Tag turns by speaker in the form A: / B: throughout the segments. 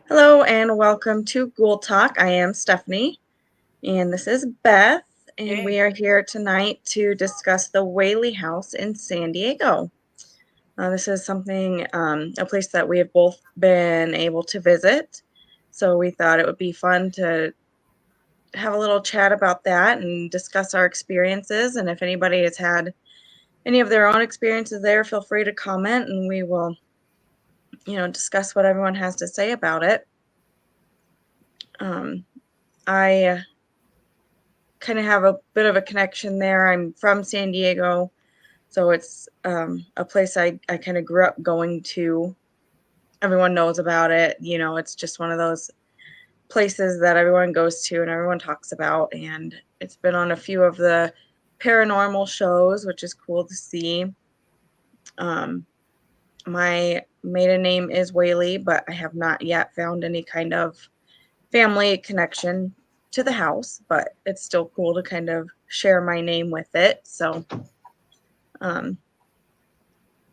A: Hello and welcome to Ghoul Talk. I am Stephanie and this is Beth, and
B: Hey.
A: we are here tonight to discuss the Whaley House in San Diego. This is a place that we have both been able to visit, so we thought it would be fun to have a little chat about that and discuss our experiences. And if anybody has had any of their own experiences there, feel free to comment and we will, discuss what everyone has to say about it. I kind of have a bit of a connection there. I'm from San Diego, so it's a place I kind of grew up going to. Everyone knows about it. It's just one of those places that everyone goes to and everyone talks about. And it's been on a few of the paranormal shows, which is cool to see. My maiden name is Whaley, but I have not yet found any kind of family connection to the house, but it's still cool to kind of share my name with it. So, why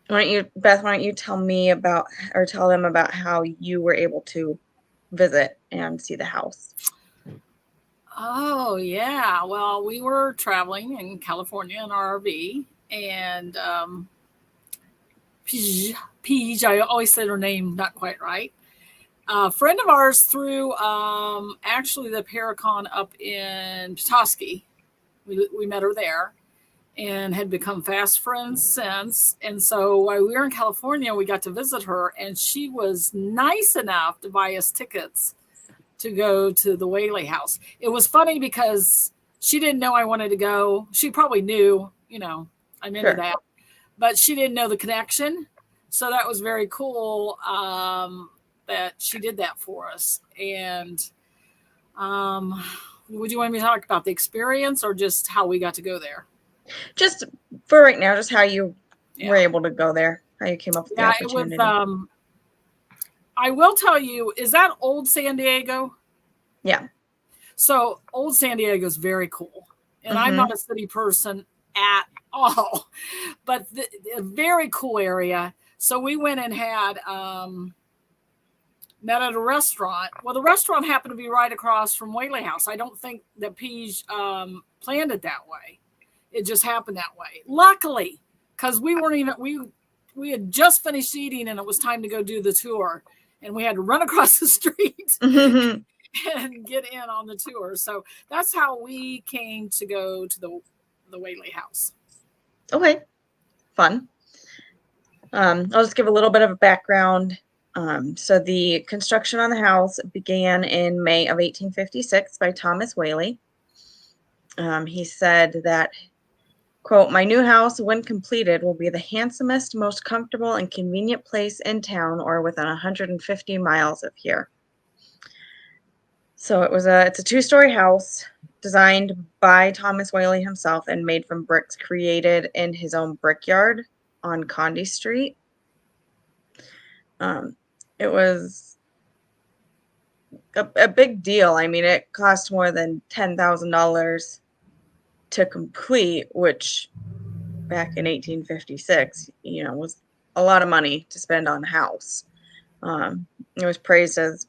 A: don't you tell me about, or tell them about how you were able to visit and see the house?
B: Oh, yeah. Well, we were traveling in California in our RV, and Peach, I always said her name not quite right. A friend of ours threw actually the Paracon up in Petoskey. We met her there and had become fast friends since. And so while we were in California, we got to visit her, and she was nice enough to buy us tickets to go to the Whaley house. It was funny because she didn't know I wanted to go. She probably knew, I'm into
A: Sure.
B: that, but she didn't know the connection. So that was very cool that she did that for us. And would you want me to talk about the experience or just how we got to go there?
A: Just for right now, just how you were
B: Yeah.
A: able to go there, how you came up with the
B: Yeah, it was
A: opportunity.
B: I will tell you, is that old San Diego?
A: Yeah.
B: So old San Diego is very cool. And I'm
A: Mm-hmm.
B: not a city person at all, but a very cool area. So we went and had met at a restaurant. Well, the restaurant happened to be right across from Whaley House. I don't think that Peach planned it that way. It just happened that way. Luckily, because we weren't even we had just finished eating and it was time to go do the tour, and we had to run across the street and get in on the tour. So that's how we came to go to the Whaley House.
A: Okay. Fun. I'll just give a little bit of a background. So the construction on the house began in May of 1856 by Thomas Whaley. He said that, quote, "My new house, when completed, will be the handsomest, most comfortable, and convenient place in town or within 150 miles of here." So it's a two-story house designed by Thomas Whaley himself and made from bricks created in his own brickyard on Conde Street. It was a big deal. I mean, it cost more than $10,000 to complete, which back in 1856, was a lot of money to spend on a house. It was praised as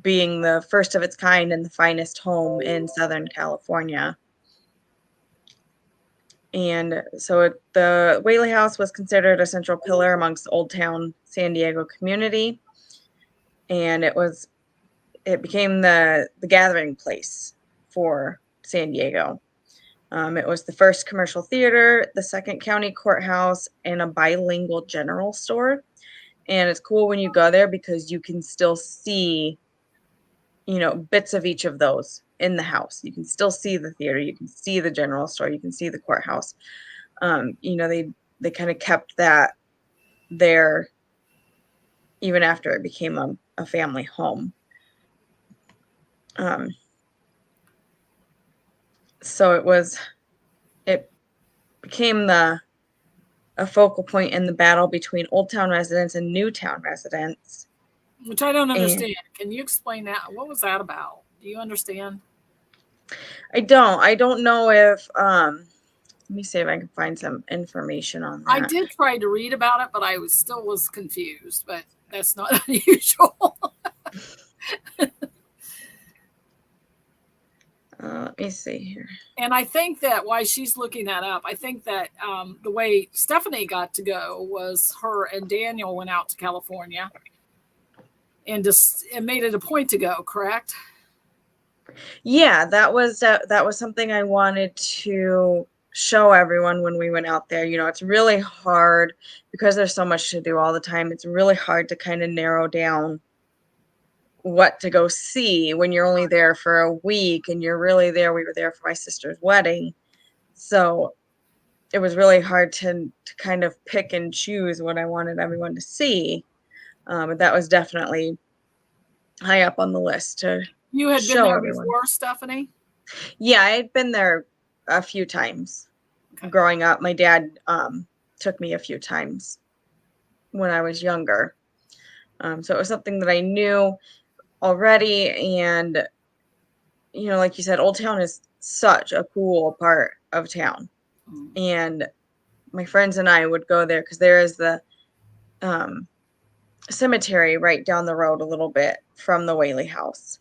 A: being the first of its kind and the finest home in Southern California. And so the Whaley House was considered a central pillar amongst the Old Town San Diego community, and it became the gathering place for San Diego. It was the first commercial theater, the second county courthouse, and a bilingual general store. And it's cool when you go there because you can still see, bits of each of those in the house. You can still see the theater, you can see the general store, you can see the courthouse. They kind of kept that there even after it became a family home. So it became a focal point in the battle between Old Town residents and New Town residents.
B: Which I don't
A: And
B: understand. Can you explain that? What was that about? Do you understand?
A: I don't know if Let me see if I can find some information on that.
B: I did try to read about it, but I still was confused. But that's not unusual.
A: Let me see here.
B: And I think that while she's looking that up, I think that the way Stephanie got to go was her and Daniel went out to California and made it a point to go, correct?
A: Yeah, that was something I wanted to show everyone when we went out there. You know, it's really hard because there's so much to do all the time. It's really hard to kind of narrow down what to go see when you're only there for a week and you're really there. We were there for my sister's wedding. So it was really hard to kind of pick and choose what I wanted everyone to see. But that was definitely high up on the list to
B: You had
A: show
B: been there
A: everyone.
B: before, Stephanie?
A: Yeah, I had been there a few times growing up. My dad took me a few times when I was younger. So it was something that I knew already. And, you know, like you said, Old Town is such a cool part of town. And my friends and I would go there because there is the cemetery right down the road a little bit from the Whaley house.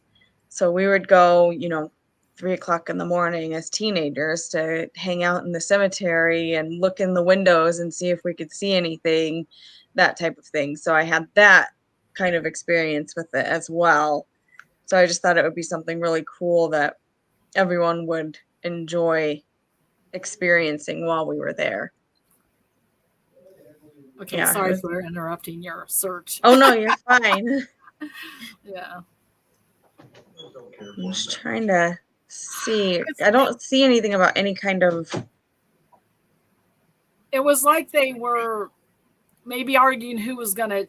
A: So we would go, you know, 3:00 in the morning as teenagers to hang out in the cemetery and look in the windows and see if we could see anything, that type of thing. So I had that kind of experience with it as well. So I just thought it would be something really cool that everyone would enjoy experiencing while we were there.
B: Okay, yeah, sorry for interrupting your search.
A: Oh, no, you're fine.
B: Yeah.
A: I'm just trying to see. I don't see anything about any kind of...
B: It was like they were maybe arguing who was going to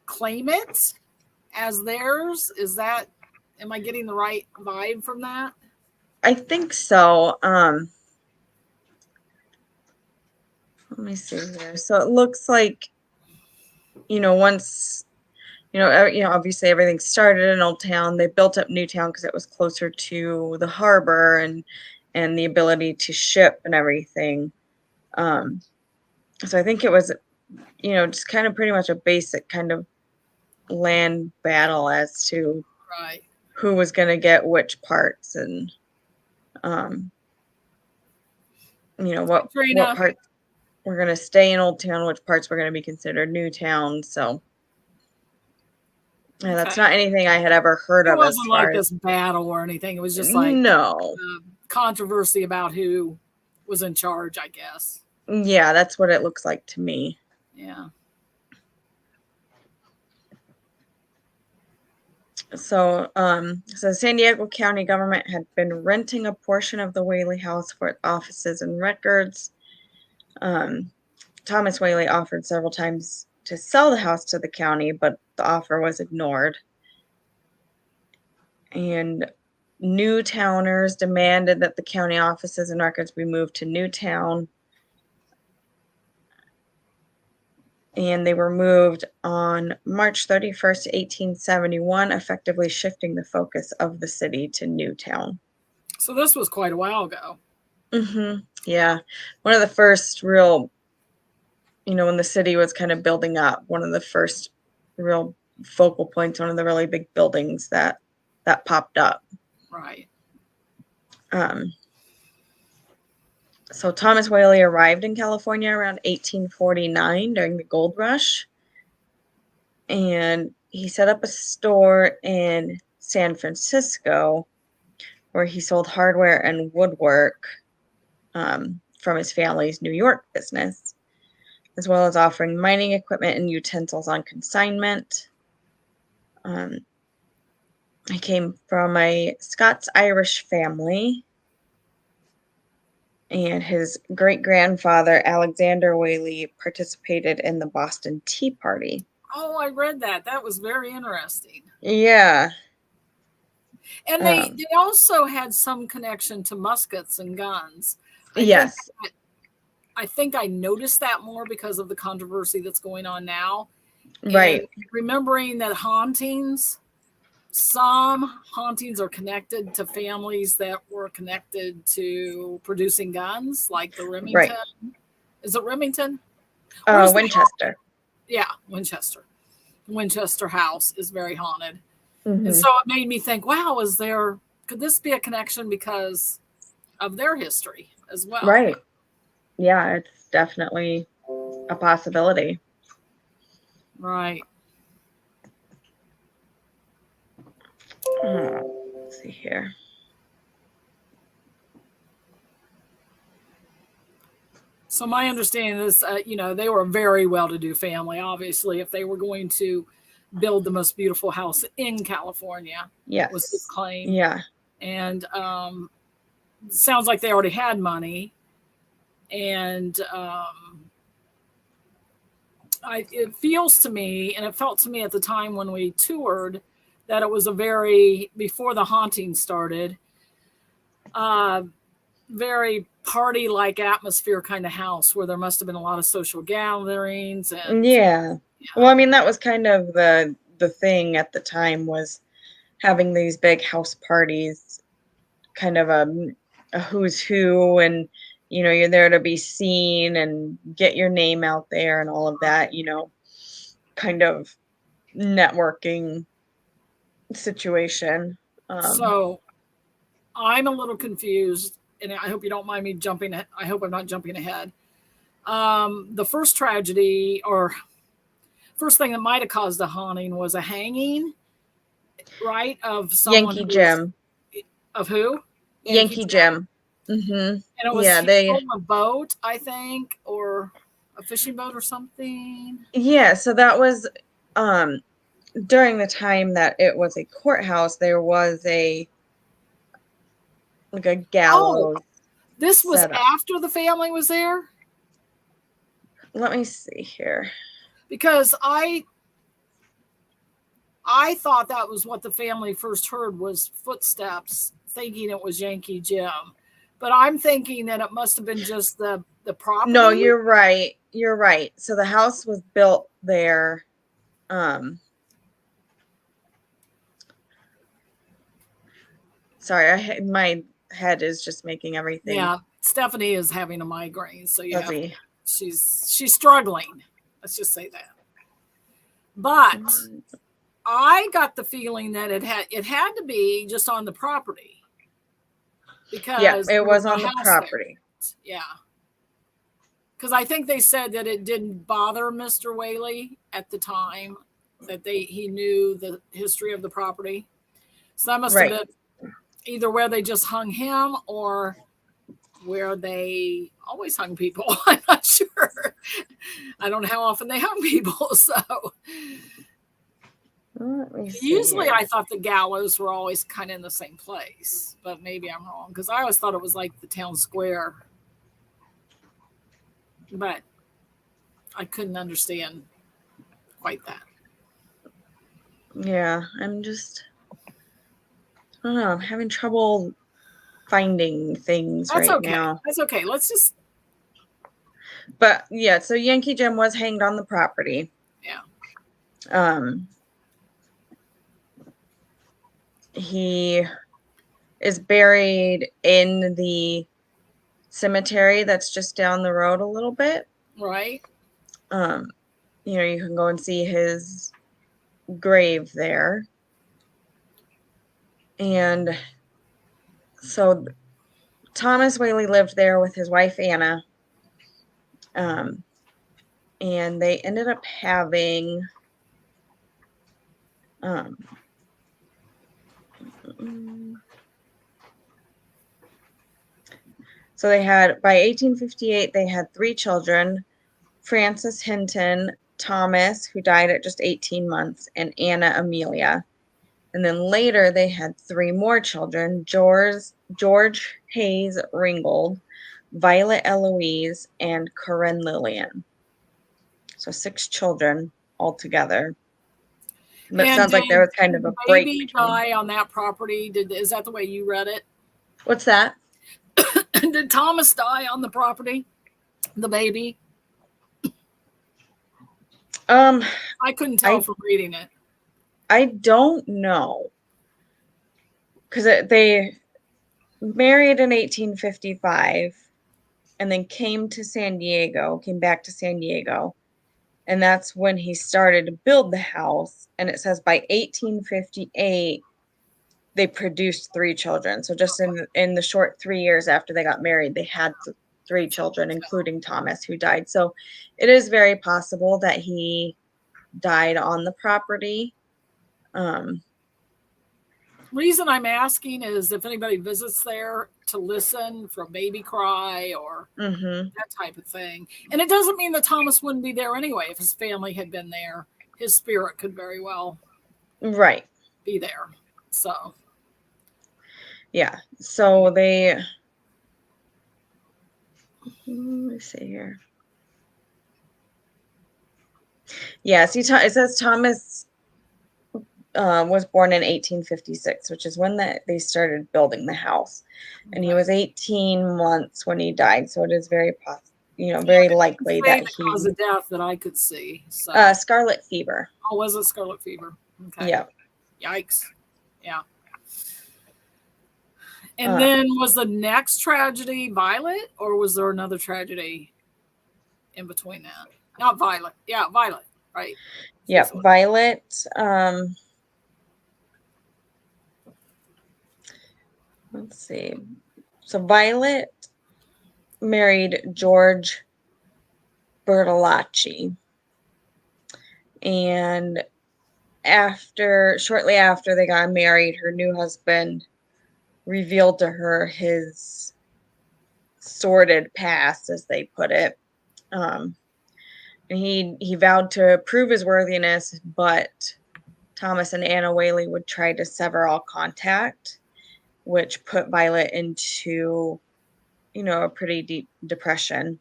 B: claim it as theirs. Am I getting the right vibe from that?
A: I think so. Let me see here. So it looks like, you know, once, you know, obviously everything started in Old Town. They built up New Town because it was closer to the harbor and the ability to ship and everything. So I think it was, you know, just kind of pretty much a basic kind of land battle as to who was going to get which parts and, you know, what parts we're going to stay in Old Town, which parts were going to be considered New Town. So yeah, that's not anything I had ever heard of.
B: It wasn't like this battle or anything. It was just like controversy about who was in charge, I guess.
A: Yeah, that's what it looks like to me.
B: Yeah.
A: So, so San Diego County government had been renting a portion of the Whaley house for its offices and records. Thomas Whaley offered several times to sell the house to the county, but the offer was ignored. And Newtowners demanded that the county offices and records be moved to Newtown. And they were moved on March 31st, 1871, effectively shifting the focus of the city to Newtown.
B: So this was quite a while ago.
A: Yeah. One of the first real, you know, when the city was kind of building up, one of the first real focal points, one of the really big buildings that popped up.
B: Right.
A: So Thomas Whaley arrived in California around 1849 during the gold rush. And he set up a store in San Francisco where he sold hardware and woodwork from his family's New York business, as well as offering mining equipment and utensils on consignment. He came from a Scots-Irish family, and his great-grandfather, Alexander Whaley, participated in the Boston Tea Party.
B: Oh, I read that. That was very interesting.
A: Yeah.
B: And they also had some connection to muskets and guns. I think I noticed that more because of the controversy that's going on now.
A: Right.
B: And remembering that hauntings some hauntings are connected to families that were connected to producing guns, like the Remington.
A: Right.
B: Is it Remington? Where's
A: Winchester.
B: Yeah, Winchester. Winchester House is very haunted.
A: Mm-hmm.
B: And so it made me think, wow, could this be a connection because of their history as well?
A: Right. Yeah, it's definitely a possibility.
B: Right.
A: Let's see here.
B: So my understanding is, they were a very well-to-do family, obviously, if they were going to build the most beautiful house in California.
A: Yes.
B: Was his claim.
A: Yeah.
B: And sounds like they already had money. And it feels to me, and it felt to me at the time when we toured, that it was before the haunting started, very party-like atmosphere kind of house where there must have been a lot of social gatherings. And
A: yeah. Well, I mean, that was kind of the thing at the time, was having these big house parties, kind of a who's who, and you're there to be seen and get your name out there and all of that, kind of networking situation.
B: So I'm a little confused, and I hope you don't mind me jumping. I hope I'm not jumping ahead. The first tragedy, or first thing that might have caused a haunting, was a hanging, right? Of someone.
A: Yankee Jim.
B: Of who?
A: Yankee Jim. Mm-hmm.
B: And it was on a boat, I think, or a fishing boat or something. Yeah,
A: so that was during the time that it was a courthouse. There was a gallows.
B: Oh, this was after the family was there?
A: Let me see here.
B: Because I thought that was what the family first heard, was footsteps, thinking it was Yankee Jim. But I'm thinking that it must have been just the property.
A: No, you're right. You're right. So the house was built there. Sorry, my head is just making everything.
B: Yeah, Stephanie is having a migraine, so she's struggling. Let's just say that. But I got the feeling that it had to be just on the property. Because
A: it was on the property.
B: There. Yeah. Because I think they said that it didn't bother Mr. Whaley at the time, that he knew the history of the property. So that must have been either where they just hung him or where they always hung people. I'm not sure. I don't know how often they hung people. So usually I thought the gallows were always kind of in the same place, but maybe I'm wrong, because I always thought it was like the town square. But I couldn't understand quite that.
A: Yeah, I don't know, I'm having trouble finding things now.
B: That's okay. Let's just.
A: But yeah, so Yankee Jim was hanged on the property.
B: Yeah.
A: He is buried in the cemetery that's just down the road a little bit.
B: Right.
A: You can go and see his grave there. And so Thomas Whaley lived there with his wife, Anna. And they ended up having so they had, by 1858, they had 3 children: Francis Hinton, Thomas, who died at just 18 months, and Anna Amelia. And then later they had 3 more children: George Hayes Ringgold, Violet Eloise, and Corinne Lillian. So 6 children altogether. But it sounds like there was kind of a break.
B: Did baby die on that property? Is that the way you read it?
A: What's that?
B: Did Thomas die on the property? The baby?
A: I
B: couldn't tell from reading it.
A: I don't know. because they married in 1855 and then came back to San Diego. And that's when he started to build the house. And it says by 1858, they produced 3 children. So just in the short 3 years after they got married, they had 3 children, including Thomas, who died. So it is very possible that he died on the property.
B: Reason I'm asking is if anybody visits there to listen for a baby cry or that type of thing. And it doesn't mean that Thomas wouldn't be there anyway. If his family had been there, his spirit could very well be there. So
A: yeah. So they, let me see here. Yeah, see, it says Thomas was born in 1856, which is when they started building the house. And he was 18 months when he died. So it is very very likely that
B: he cause of death that I could see. So.
A: Scarlet fever.
B: Oh, was it scarlet fever? Okay.
A: Yeah.
B: Yikes. Yeah. And then was the next tragedy Violet, or was there another tragedy in between that? Not Violet. Yeah, Violet. Right.
A: Yeah, Violet. Let's see. So Violet married George Bertolacci. And shortly after they got married, her new husband revealed to her his sordid past, as they put it. And he vowed to prove his worthiness, but Thomas and Anna Whaley would try to sever all contact, which put Violet into, a pretty deep depression.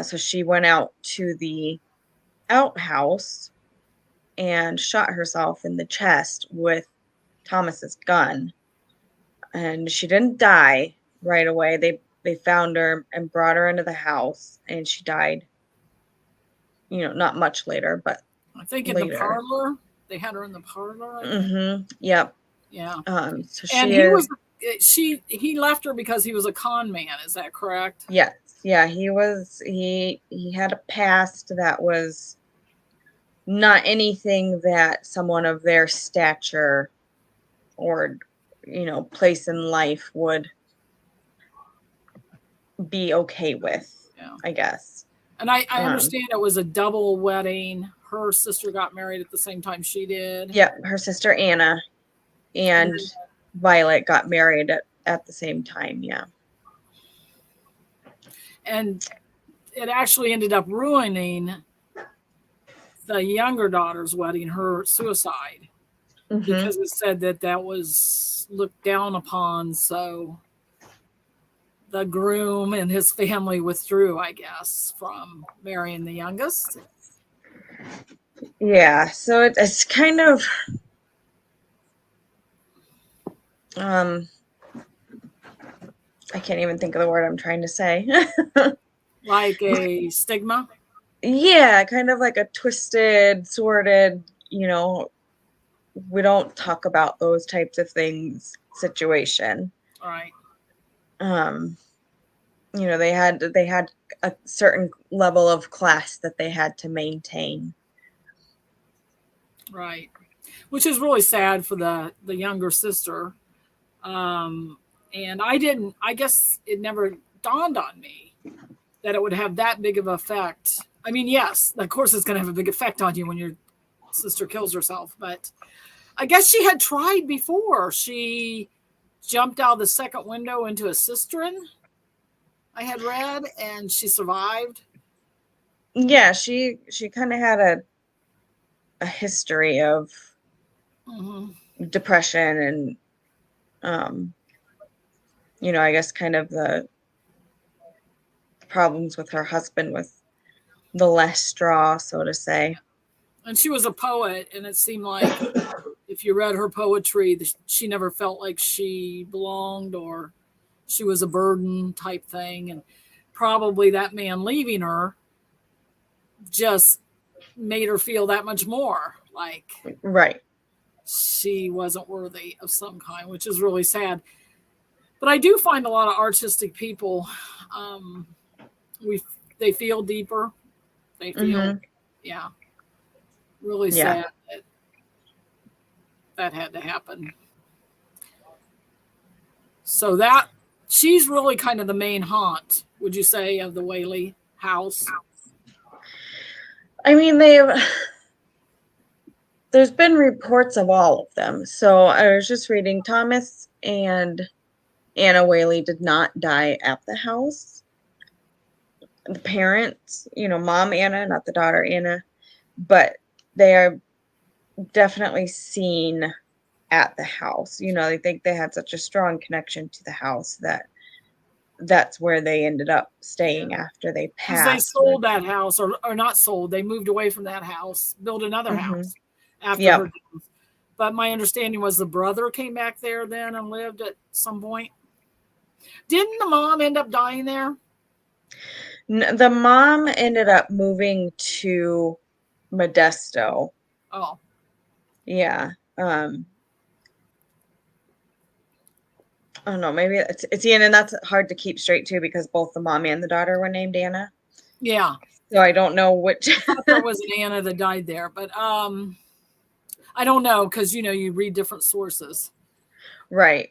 A: So she went out to the outhouse and shot herself in the chest with Thomas's gun. And she didn't die right away. They found her and brought her into the house, and she died, not much later, but
B: I think in the parlor. They had her in the parlor.
A: Yep.
B: Yeah.
A: So
B: he left her because he was a con man. Is that correct?
A: Yes. Yeah. He had a past that was not anything that someone of their stature or, place in life would be okay with, I guess.
B: And I understand it was a double wedding. Her sister got married at the same time she did.
A: Yeah, her sister Anna and Violet got married at the same time, yeah.
B: And it actually ended up ruining the younger daughter's wedding, her suicide, because it said that was looked down upon. So the groom and his family withdrew, I guess, from marrying the youngest.
A: Yeah, so it's kind of I can't even think of the word I'm trying to say.
B: Like a stigma?
A: Yeah, kind of like a twisted, sordid, we don't talk about those types of things situation.
B: All right.
A: They had a certain level of class that they had to maintain.
B: Right. Which is really sad for the younger sister. And I guess it never dawned on me that it would have that big of an effect. I mean, yes, of course it's going to have a big effect on you when your sister kills herself, but I guess she had tried before. She jumped out of the second window into a cistern, I had read, and she survived.
A: Yeah, she kind of had a history of depression and I guess kind of the problems with her husband with the last straw, so to say.
B: And she was a poet, and it seemed like if you read her poetry, she never felt like she belonged or she was a burden type thing. And probably that man leaving her just made her feel that much more like.
A: Right.
B: she wasn't worthy of some kind, which is really sad. But I do find a lot of artistic people, um, we they feel deeper. They feel,
A: Mm-hmm.
B: yeah, really
A: Yeah.
B: sad that that had to happen. So that she's really kind of the main haunt, would you say, of the Whaley house?
A: I mean, there's been reports of all of them. So I was just reading Thomas and Anna Whaley did not die at the house. The parents, mom Anna, not the daughter Anna, but they are definitely seen at the house. They think they had such a strong connection to the house that that's where they ended up staying after they
B: Because they
A: passed.
B: sold that house, or not sold, they moved away from that house, built another
A: Mm-hmm.
B: house after her
A: Yep.
B: death. But my understanding was the brother came back there then and lived at some point. Didn't the mom end up dying there?
A: The mom ended up moving to Modesto.
B: Oh,
A: Yeah. I don't know. Maybe it's Anna, and that's hard to keep straight too because both the mom and the daughter were named Anna.
B: yeah.
A: So I don't know which.
B: I thought there was an Anna that died there, but I don't know because you read different sources.
A: Right.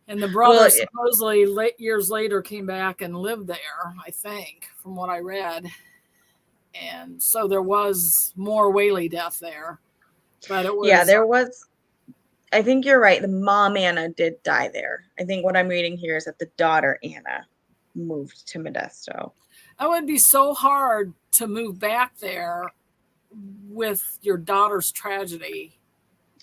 B: And the brother
A: Well,
B: supposedly years later came back and lived there, I think, from what I read. And so there was more Whaley death there, but it
A: yeah,
B: was,
A: there was. I think you're right. The mom Anna did die there. I think what I'm reading here is that the daughter Anna moved to Modesto.
B: it would be so hard to move back there with your daughter's tragedy.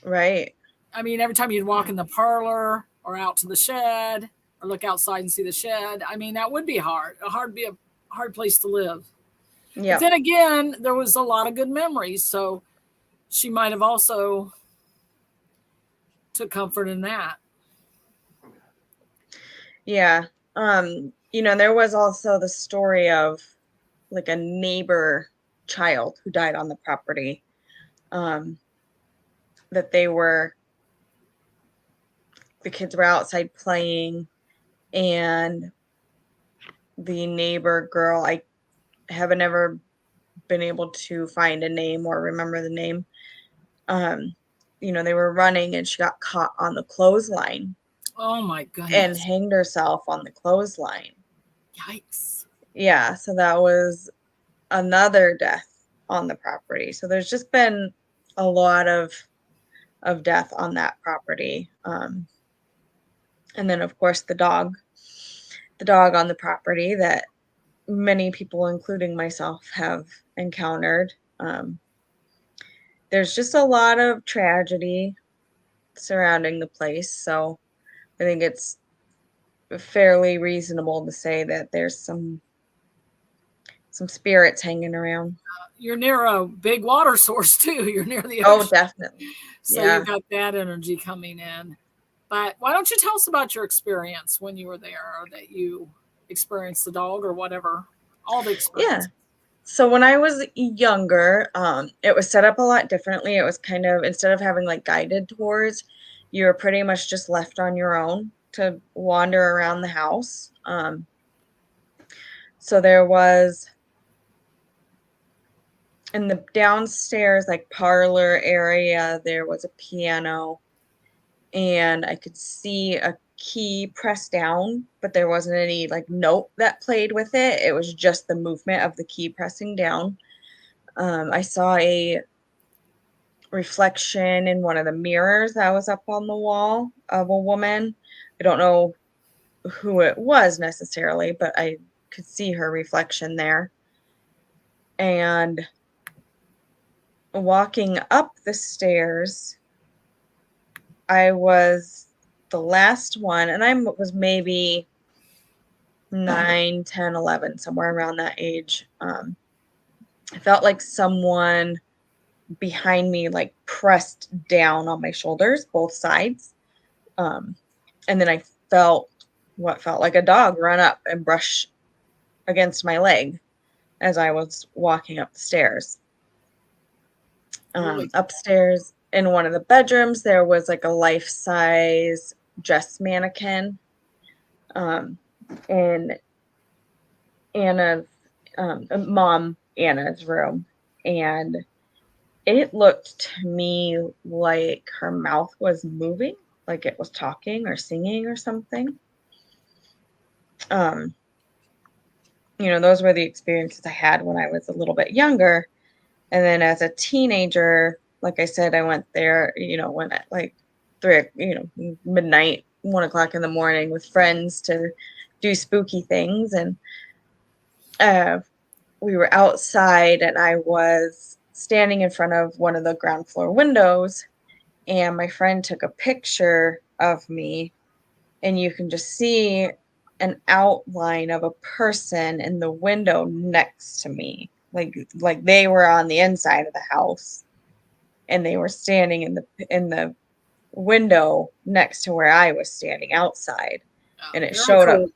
A: Right.
B: I mean, every time you'd walk in the parlor or out to the shed or look outside and see the shed, I mean, that would be hard. Be a hard place to live. But
A: Yep.
B: then again, there was a lot of good memories, so she might have also took comfort in that.
A: Yeah. There was also the story of like a neighbor child who died on the property. That the kids were outside playing and the neighbor girl, I haven't ever been able to find a name or remember the name. They were running and she got caught on the clothesline
B: Oh my
A: and
B: goodness.
A: hanged herself on the clothesline.
B: Yikes.
A: Yeah, so that was another death on the property. So there's just been a lot of death on that property. And then of course the dog on the property that many people, including myself, have encountered. There's just a lot of tragedy surrounding the place, so I think it's fairly reasonable to say that there's some spirits hanging around.
B: You're near a big water source too. You're near the
A: Oh,
B: ocean.
A: definitely.
B: So
A: Yeah.
B: you've got that energy coming in. But why don't you tell us about your experience when you were there, or that you experienced the dog or whatever? All the
A: Yeah.
B: experience.
A: So when I was younger, it was set up a lot differently. It was kind of, instead of having like guided tours, you were pretty much just left on your own to wander around the house. So there was in the downstairs like parlor area, there was a piano and I could see a key pressed down, but there wasn't any like note that played with it. It was just the movement of the key pressing down. I saw a reflection in one of the mirrors that was up on the wall of a woman. I don't know who it was necessarily, but I could see her reflection there. And walking up the stairs, I was the last one, and I was maybe 9, 10, 11, somewhere around that age. I felt like someone behind me like pressed down on my shoulders, both sides. And then I felt what felt like a dog run up and brush against my leg as I was walking up the stairs.
B: Really?
A: Upstairs, in one of the bedrooms, there was like a life-size dress mannequin in Anna's mom Anna's room, and it looked to me like her mouth was moving, like it was talking or singing or something. Those were the experiences I had when I was a little bit younger. And then as a teenager, like I said, I went there, when at like midnight, 1 o'clock in the morning with friends to do spooky things. And we were outside, and I was standing in front of one of the ground floor windows, and my friend took a picture of me, and you can just see an outline of a person in the window next to me. Like they were on the inside of the house, and they were standing in the window next to where I was standing outside. And it showed up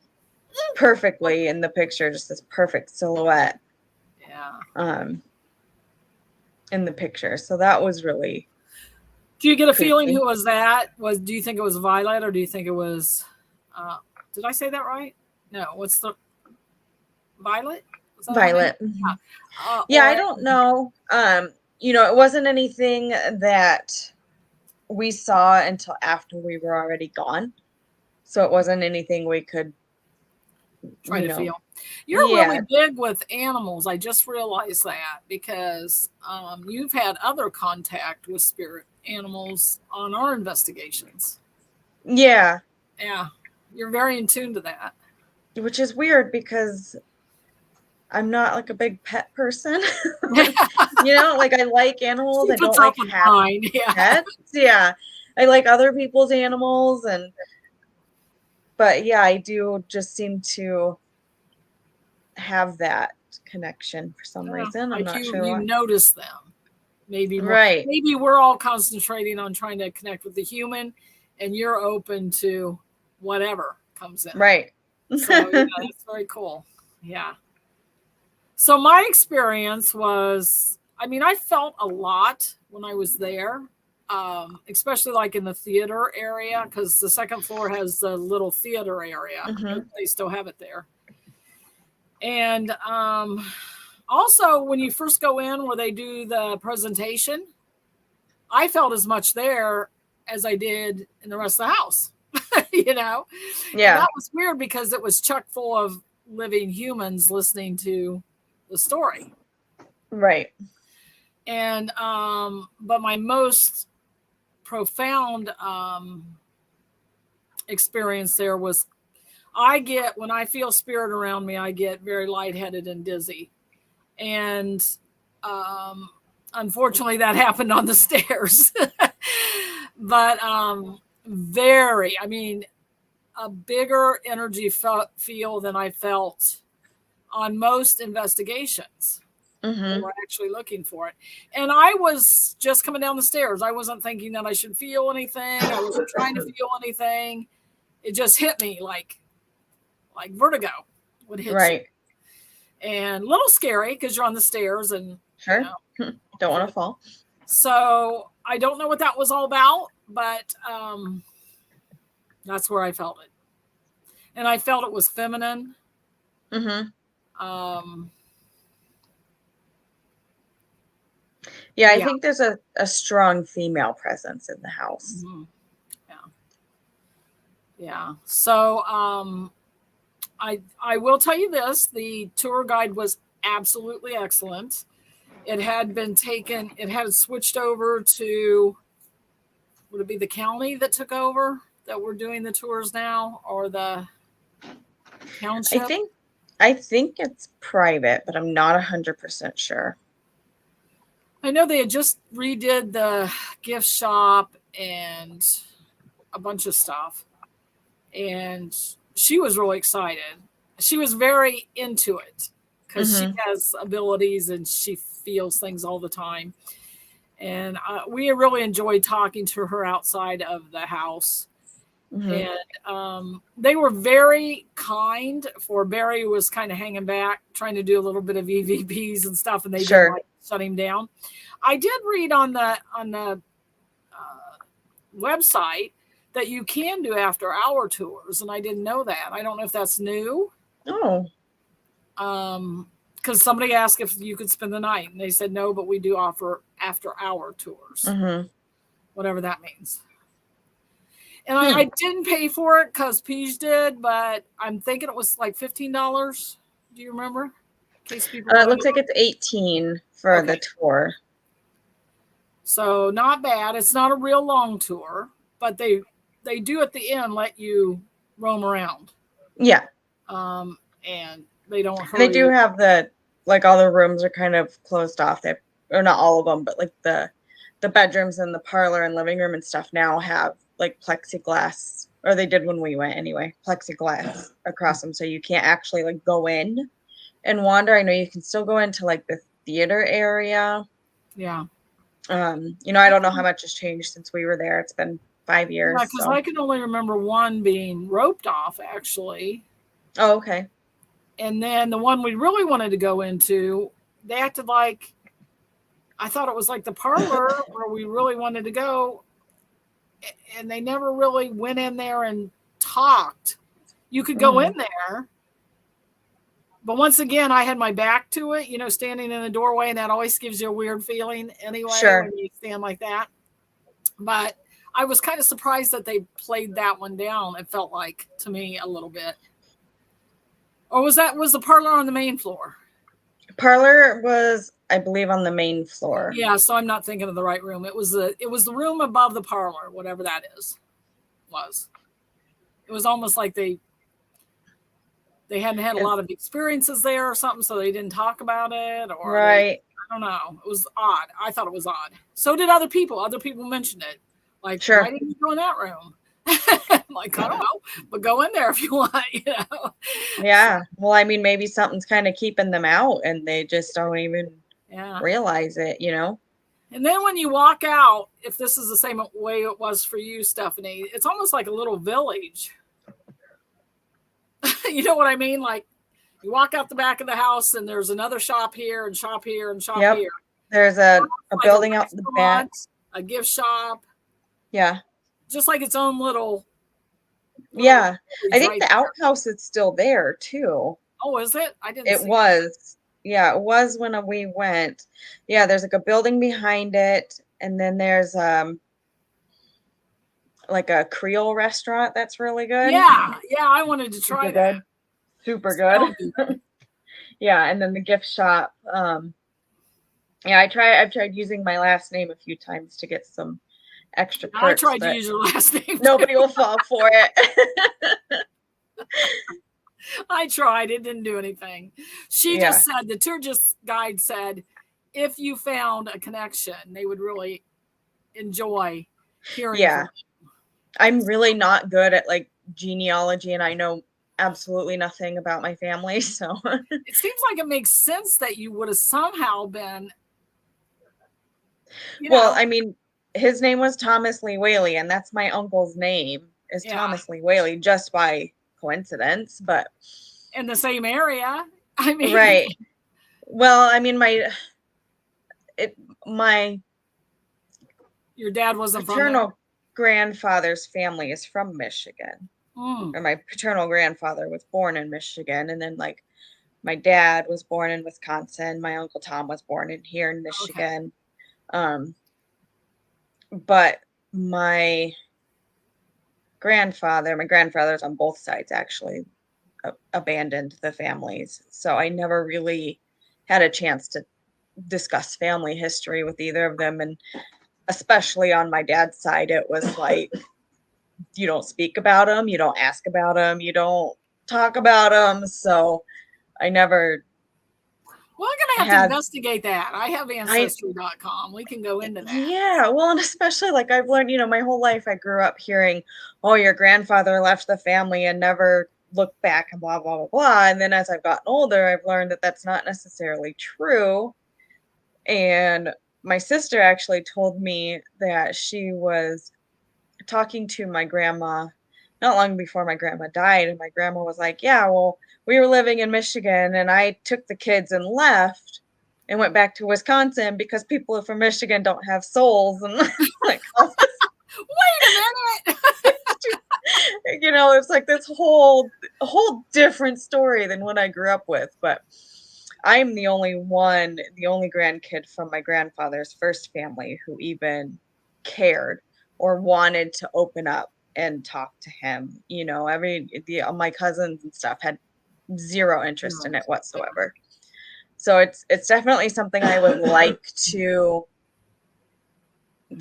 A: perfectly in the picture, just this perfect silhouette.
B: Yeah.
A: In the picture. So that was really
B: Do you get a feeling who was that? Do you think it was Violet, or do you think it was did I say that right? No, what's the Violet?
A: Violet. Yeah, I don't know. It wasn't anything that we saw until after we were already gone. So it wasn't anything we could
B: try to feel. You're really big with animals. I just realized that because you've had other contact with spirit animals on our investigations.
A: Yeah.
B: Yeah. You're very in tune to that.
A: Which is weird because I'm not like a big pet person. Like I like animals. I don't like having pets. Yeah. I like other people's animals, but yeah, I do just seem to have that connection for some reason. I'm not sure.
B: You notice them. Maybe
A: right.
B: Maybe we're all concentrating on trying to connect with the human, and you're open to whatever comes in.
A: Right.
B: So that's very cool. Yeah. So my experience was, I felt a lot when I was there, especially like in the theater area, because the second floor has the little theater area.
A: Mm-hmm.
B: They still have it there. And also, when you first go in where they do the presentation, I felt as much there as I did in the rest of the house.
A: Yeah.
B: And that was weird because it was chock full of living humans listening to the story.
A: Right.
B: And but my most profound experience there was when I feel spirit around me, I get very lightheaded and dizzy. And unfortunately that happened on the stairs. But a bigger energy feel than I felt on most investigations.
A: Mm-hmm.
B: We're actually looking for it. And I was just coming down the stairs. I wasn't thinking that I should feel anything. I wasn't trying to feel anything. It just hit me like vertigo would hit
A: right.
B: you. And a little scary because you're on the stairs and
A: sure. Don't want to fall.
B: So I don't know what that was all about, but that's where I felt it. And I felt it was feminine.
A: Mm-hmm. I think there's a strong female presence in the house.
B: Mm-hmm. Yeah. So I will tell you this: the tour guide was absolutely excellent. It had switched over to, would it be the county that took over, that we're doing the tours now, or the township?
A: I think it's private, but I'm not 100% sure.
B: I know they had just redid the gift shop and a bunch of stuff. And she was really excited. She was very into it because she has abilities and she feels things all the time. And we really enjoyed talking to her outside of the house. Mm-hmm. And they were very kind. For Barry was kind of hanging back, trying to do a little bit of EVPs and stuff, and they didn't shut him down. I did read on the website that you can do after hour tours, and I didn't know that. I don't know if that's new.
A: Oh.
B: Because somebody asked if you could spend the night, and they said no, but we do offer after hour tours, whatever that means. And I didn't pay for it because Peach did, but I'm thinking it was like $15. Do you remember? In case people
A: it looks like it's 18 for the tour.
B: So not bad. It's not a real long tour, but they do at the end let you roam around.
A: Yeah.
B: And they don't hurry.
A: They do have all the rooms are kind of closed off. Or not all of them, but like the bedrooms and the parlor and living room and stuff now have like plexiglass, or they did when we went anyway, plexiglass across them. So you can't actually like go in and wander. I know you can still go into like the theater area.
B: Yeah.
A: I don't know how much has changed since we were there. It's been 5 years.
B: Yeah, because I can only remember one being roped off, actually.
A: Oh, okay.
B: And then the one we really wanted to go into, they acted like, I thought it was like the parlor where we really wanted to go. And they never really went in there and talked. You could go in there. But once again, I had my back to it, standing in the doorway, and that always gives you a weird feeling anyway when you stand like that. But I was kind of surprised that they played that one down, it felt like, to me, a little bit. Or was the parlor on the main floor?
A: Parlor was, I believe, on the main floor.
B: Yeah, so I'm not thinking of the right room. It was the room above the parlor, whatever that is. It was almost like they hadn't had a lot of experiences there or something, so they didn't talk about it. Or
A: right.
B: I don't know. It was odd. I thought it was odd. So did other people. Other people mentioned it. Like, why didn't you go in that room? I'm like, I don't know, but go in there if you want,
A: Yeah. Well, I mean, maybe something's kind of keeping them out and they just don't even realize it,
B: And then when you walk out, if this is the same way it was for you, Stephanie, it's almost like a little village. You know what I mean? Like, you walk out the back of the house and there's another shop here and shop here and shop here.
A: There's a building out the back.
B: A gift shop.
A: Yeah.
B: Just like its own little
A: yeah. I think the outhouse is still there too.
B: Oh, is it? I didn't see
A: it. Was. Yeah, it was when we went. Yeah, there's like a building behind it, and then there's like a Creole restaurant that's really good.
B: Yeah, I wanted to try that.
A: Good. Super good. Yeah, and then the gift shop. Yeah, I've tried using my last name a few times to get some extra perks.
B: I tried to use your last name.
A: Nobody will fall for it.
B: I tried. It didn't do anything. She just said, the tour guide said, if you found a connection, they would really enjoy hearing from you.
A: I'm really not good at like genealogy, and I know absolutely nothing about my family. So
B: it seems like it makes sense that you would have somehow been.
A: Well, I mean, his name was Thomas Lee Whaley, and that's my uncle's name is Thomas Lee Whaley, just by coincidence, but
B: in the same area. I mean,
A: right. Well, I mean,
B: your dad wasn't
A: paternal grandfather's family is from Michigan. Or my paternal grandfather was born in Michigan, and then like my dad was born in Wisconsin. My Uncle Tom was born here in Michigan. But my grandfathers on both sides actually abandoned the families. So I never really had a chance to discuss family history with either of them. And especially on my dad's side, it was like, you don't speak about them, you don't ask about them, you don't talk about them. So I never.
B: Well, I'm going to have to investigate that. I have ancestry.com. We can go into that.
A: Yeah. Well, and especially like I've learned, my whole life I grew up hearing, oh, your grandfather left the family and never looked back and blah, blah, blah, blah. And then as I've gotten older, I've learned that that's not necessarily true. And my sister actually told me that she was talking to my grandma not long before my grandma died. And my grandma was like, yeah, well, we were living in Michigan and I took the kids and left and went back to Wisconsin because people from Michigan don't have souls and like all this
B: Wait a minute.
A: You know, it's like this whole different story than what I grew up with. But I'm the only grandkid from my grandfather's first family who even cared or wanted to open up and talk to him. You know, my cousins and stuff had zero interest in it whatsoever. So it's definitely something I would like to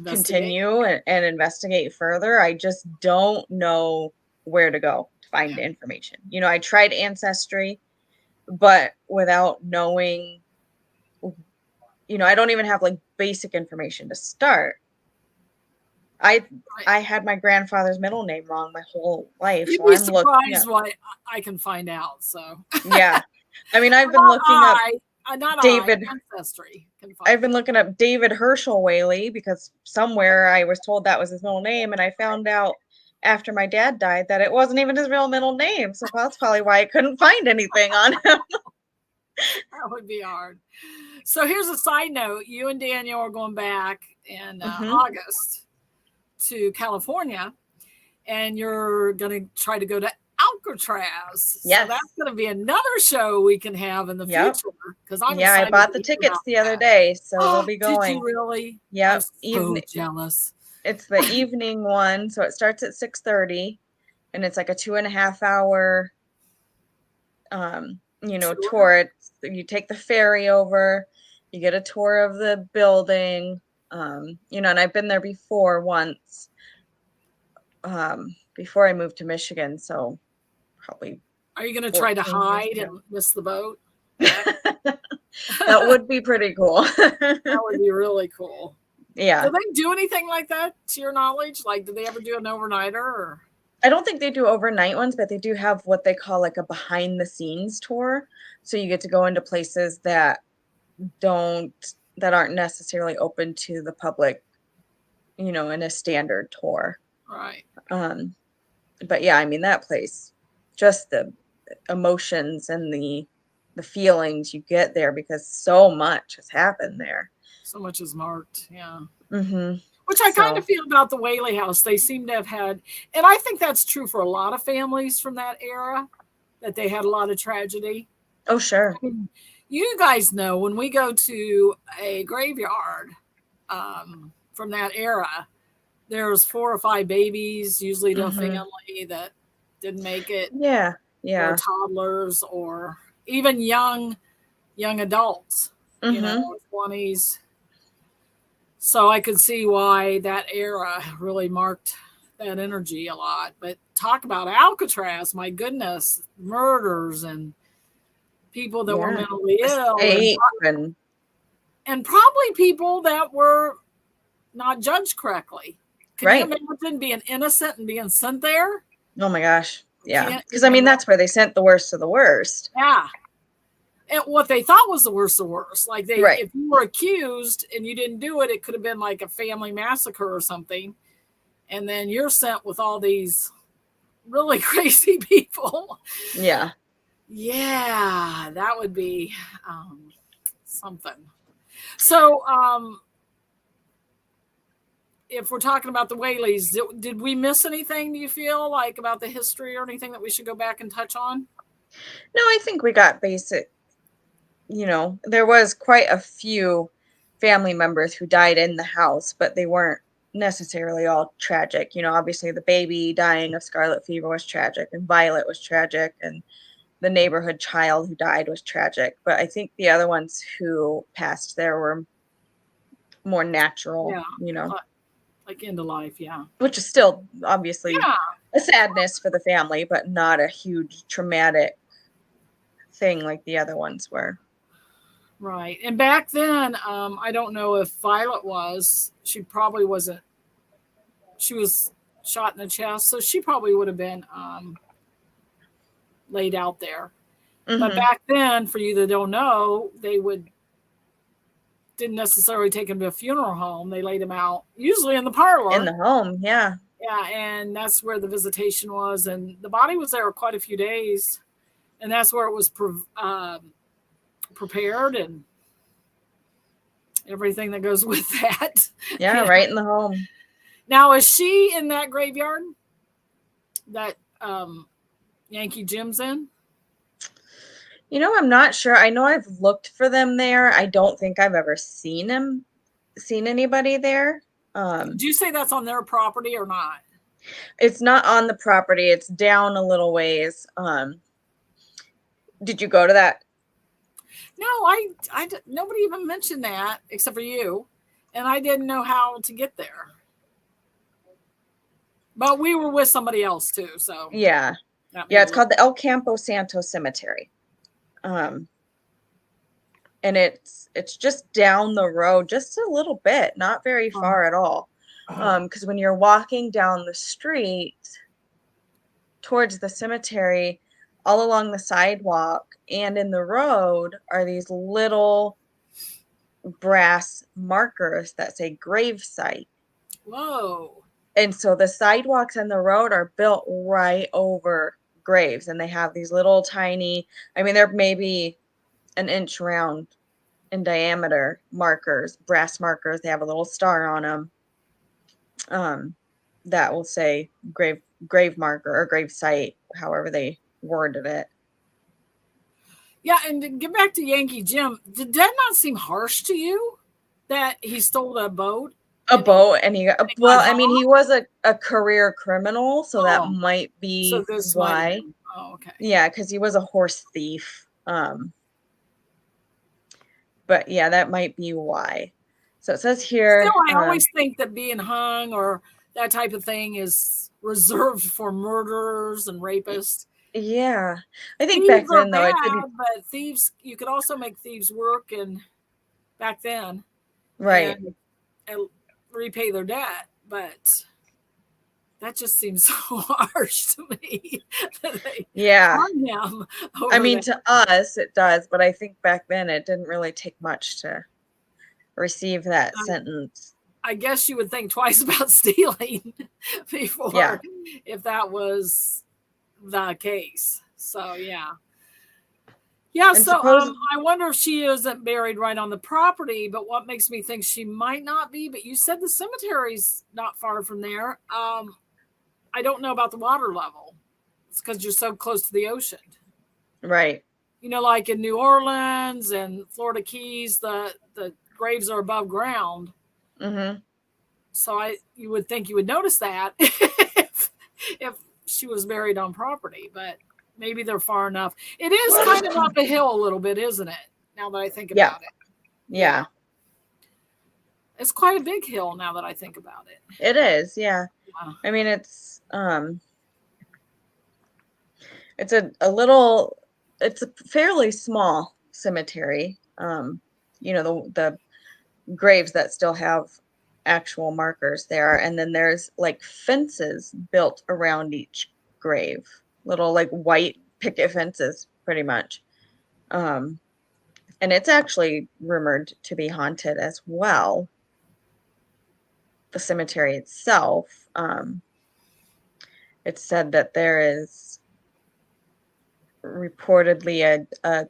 A: continue and investigate further. I just don't know where to go to find information. You know, I tried Ancestry, but without knowing, you know, I don't even have like basic information to start. I had my grandfather's middle name wrong my whole life.
B: You'd be surprised what I can find out. So
A: yeah, I mean, I've been looking up David
B: Ancestry.
A: I've been looking up David Herschel Whaley because somewhere I was told that was his middle name, and I found out after my dad died that it wasn't even his real middle name. So that's probably why I couldn't find anything on him.
B: That would be hard. So here's a side note: you and Daniel are going back in August to California, and you're going to try to go to Alcatraz.
A: Yes.
B: So that's going to be another show we can have in the future. Because
A: I bought the tickets the other day, so we'll be going.
B: Did you really?
A: Yep.
B: I'm so jealous.
A: It's the evening one, so it starts at 6:30, and it's like a 2.5 hour, tour. You take the ferry over, you get a tour of the building, and I've been there before once, before I moved to Michigan, so probably.
B: Are you going to try to hide and miss the boat?
A: That would be pretty cool.
B: That would be really cool.
A: Yeah.
B: Do they do anything like that to your knowledge? Like, do they ever do an overnighter? Or?
A: I don't think they do overnight ones, but they do have what they call like a behind the scenes tour. So you get to go into places that aren't necessarily open to the public, in a standard tour.
B: Right.
A: But yeah, I mean, that place, just the emotions and the feelings you get there, because so much has happened there.
B: So much is marked, yeah.
A: Mm-hmm.
B: Which I kind of feel about the Whaley house. They seem to have had, and I think that's true for a lot of families from that era, that they had a lot of tragedy.
A: Oh, sure.
B: I mean, you guys know when we go to a graveyard from that era, there's 4 or 5 babies, usually the family that didn't make it.
A: Yeah, yeah.
B: Or toddlers, or even young adults, 20s. So I could see why that era really marked that energy a lot. But talk about Alcatraz, my goodness, murders and people that were mentally ill. And probably people that were not judged correctly. Can you imagine being innocent and being sent there?
A: Oh my gosh. Yeah. Because I mean, that's where they sent the worst of the worst.
B: Yeah. And what they thought was the worst of the worst. Like if you were accused and you didn't do it, it could have been like a family massacre or something. And then you're sent with all these really crazy people.
A: Yeah.
B: Yeah, that would be something. So if we're talking about the Whaleys, did we miss anything, do you feel, like about the history or anything that we should go back and touch on?
A: No, I think we got basic. There was quite a few family members who died in the house, but they weren't necessarily all tragic. Obviously the baby dying of scarlet fever was tragic, and Violet was tragic, and the neighborhood child who died was tragic. But I think the other ones who passed there were more natural,
B: like into life, yeah.
A: Which is still obviously a sadness for the family, but not a huge traumatic thing like the other ones were.
B: Right. And back then, I don't know if Violet was. She probably wasn't. She was shot in the chest, so she probably would have been laid out there. Mm-hmm. But back then, for you that don't know, they didn't necessarily take him to a funeral home. They laid him out usually in the parlor.
A: In the home, yeah.
B: Yeah, and that's where the visitation was. And the body was there quite a few days. And that's where it was prepared and everything that goes with that.
A: Yeah, right in the home.
B: Now, is she in that graveyard that Yankee Jim's in?
A: I'm not sure. I know I've looked for them there. I don't think I've ever seen anybody there.
B: Do you say that's on their property or not?
A: It's not on the property. It's down a little ways. Did you go to that?
B: No, nobody even mentioned that except for you, and I didn't know how to get there. But we were with somebody else too, so
A: yeah. It's called the El Campo Santo Cemetery. And it's just down the road just a little bit, not very far at all. Because when you're walking down the street towards the cemetery, all along the sidewalk and in the road are these little brass markers that say grave site.
B: Whoa.
A: And so the sidewalks and the road are built right over graves, and they have these little tiny, they're maybe an inch round in diameter markers, brass markers. They have a little star on them that will say grave marker or grave site, however they worded it.
B: Yeah, and to get back to Yankee Jim, did that not seem harsh to you that he stole a boat?
A: And he was a career criminal, so that might be why.
B: Oh, okay.
A: Yeah, because he was a horse thief. But yeah, that might be why. So it says here.
B: Still, I always think that being hung or that type of thing is reserved for murderers and rapists.
A: Yeah, I think back then though, it didn't.
B: But thieves, you could also make thieves work, and back then,
A: right,
B: and repay their debt. But that just seems so harsh to me.
A: Yeah,
B: him
A: to us it does, but I think back then it didn't really take much to receive that sentence.
B: I guess you would think twice about stealing before, if that was the case. So yeah. So I wonder if she isn't buried right on the property, but what makes me think she might not be, but you said the cemetery's not far from there. I don't know about the water level. It's because you're so close to the ocean,
A: right?
B: Like in New Orleans and Florida Keys, the graves are above ground.
A: Mm-hmm.
B: So you would think you would notice that if she was buried on property, but maybe they're far enough. It is kind of up a hill a little bit, isn't it? Now that I think about it.
A: Yeah.
B: It's quite a big hill now that I think about it.
A: It is, yeah. It's it's a fairly small cemetery. The graves that still have actual markers there, and then there's like fences built around each grave, little like white picket fences pretty much. And it's actually rumored to be haunted as well, the cemetery itself. It's said that there is reportedly a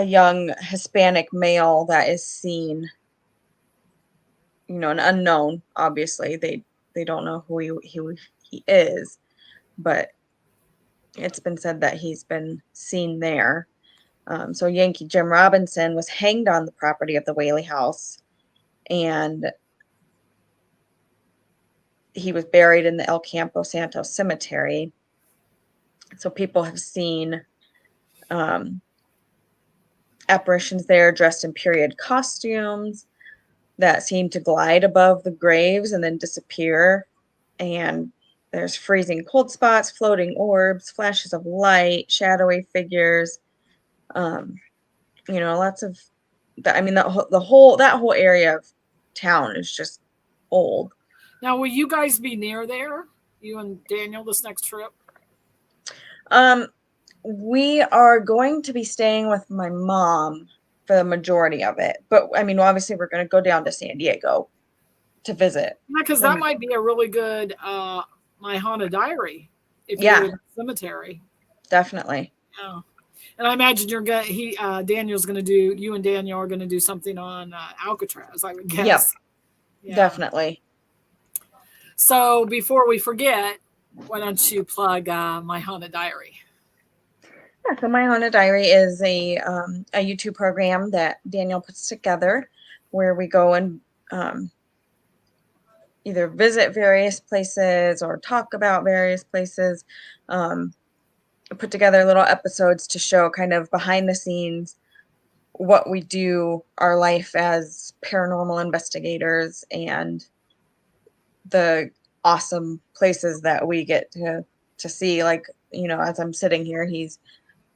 A: young Hispanic male that is seen, an unknown. Obviously, they don't know who he is, but it's been said that he's been seen there. So Yankee Jim Robinson was hanged on the property of the Whaley house, and he was buried in the El Campo Santo Cemetery. So people have seen apparitions there dressed in period costumes that seem to glide above the graves and then disappear. And there's freezing cold spots, floating orbs, flashes of light, shadowy figures. Lots of that. The whole area of town is just old.
B: Now, will you guys be near there? You and Daniel this next trip?
A: We are going to be staying with my mom for the majority of it. But obviously we're going to go down to San Diego to visit.
B: Yeah, because that might be a really good My Haunted Diary if you go to the cemetery.
A: Definitely.
B: Yeah. And I imagine you and Daniel are going to do something on Alcatraz, I would guess.
A: Yep. Yeah. Definitely.
B: So before we forget, why don't you plug My Haunted Diary?
A: Yeah, so My Haunted Diary is a YouTube program that Daniel puts together where we go and either visit various places or talk about various places, put together little episodes to show kind of behind the scenes what we do, our life as paranormal investigators, and the awesome places that we get to see. Like, as I'm sitting here, he's